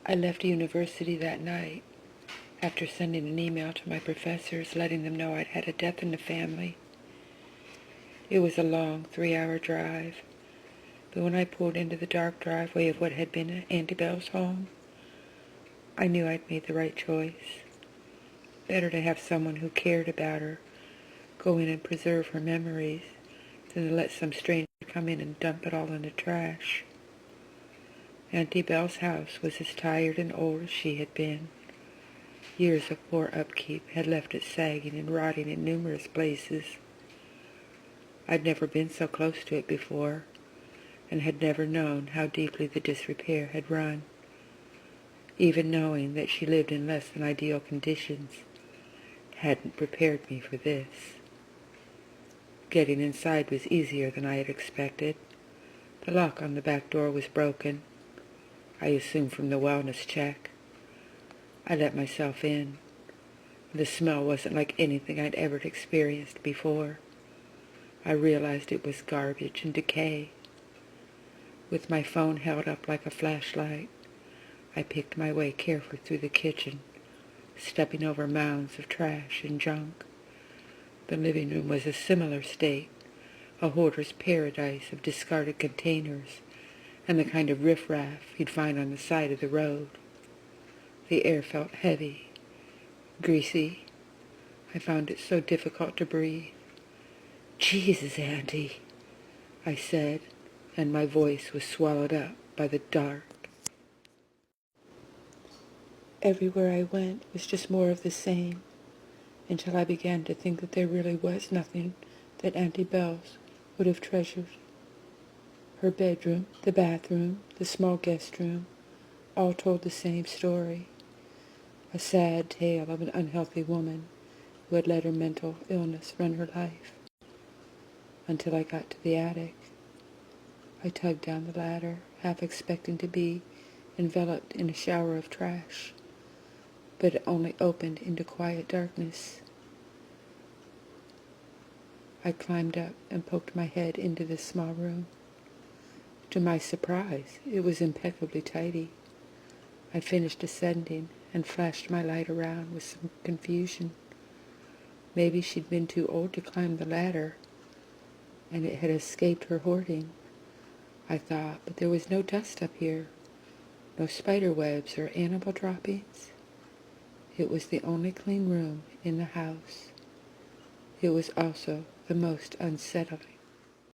I left university that night after sending an email to my professors letting them know I'd had a death in the family. It was a long 3-hour drive, but when I pulled into the dark driveway of what had been Auntie Bells' home, I knew I'd made the right choice. Better to have someone who cared about her go in and preserve her memories than to let some stranger come in and dump it all in the trash. Auntie Bells' house was as tired and old as she had been. Years of poor upkeep had left it sagging and rotting in numerous places. I'd never been so close to it before, and had never known how deeply the disrepair had run. Even knowing that she lived in less than ideal conditions hadn't prepared me for this. Getting inside was easier than I had expected. The lock on the back door was broken, I assumed from the wellness check. I let myself in. The smell wasn't like anything I'd ever experienced before. I realized it was garbage and decay. With my phone held up like a flashlight, I picked my way carefully through the kitchen, stepping over mounds of trash and junk. The living room was a similar state, a hoarder's paradise of discarded containers and the kind of riffraff you'd find on the side of the road. The air felt heavy, greasy. I found it so difficult to breathe. "Jesus, Auntie," I said, and my voice was swallowed up by the dark. Everywhere I went was just more of the same, until I began to think that there really was nothing that Auntie Bells would have treasured. Her bedroom, the bathroom, the small guest room, all told the same story. A sad tale of an unhealthy woman who had let her mental illness run her life. Until I got to the attic. I tugged down the ladder, half expecting to be enveloped in a shower of trash, but it only opened into quiet darkness. I climbed up and poked my head into this small room. To my surprise, it was impeccably tidy. I finished ascending and flashed my light around with some confusion. Maybe she'd been too old to climb the ladder, and it had escaped her hoarding, I thought, but there was no dust up here, no spider webs or animal droppings. It was the only clean room in the house. It was also the most unsettling.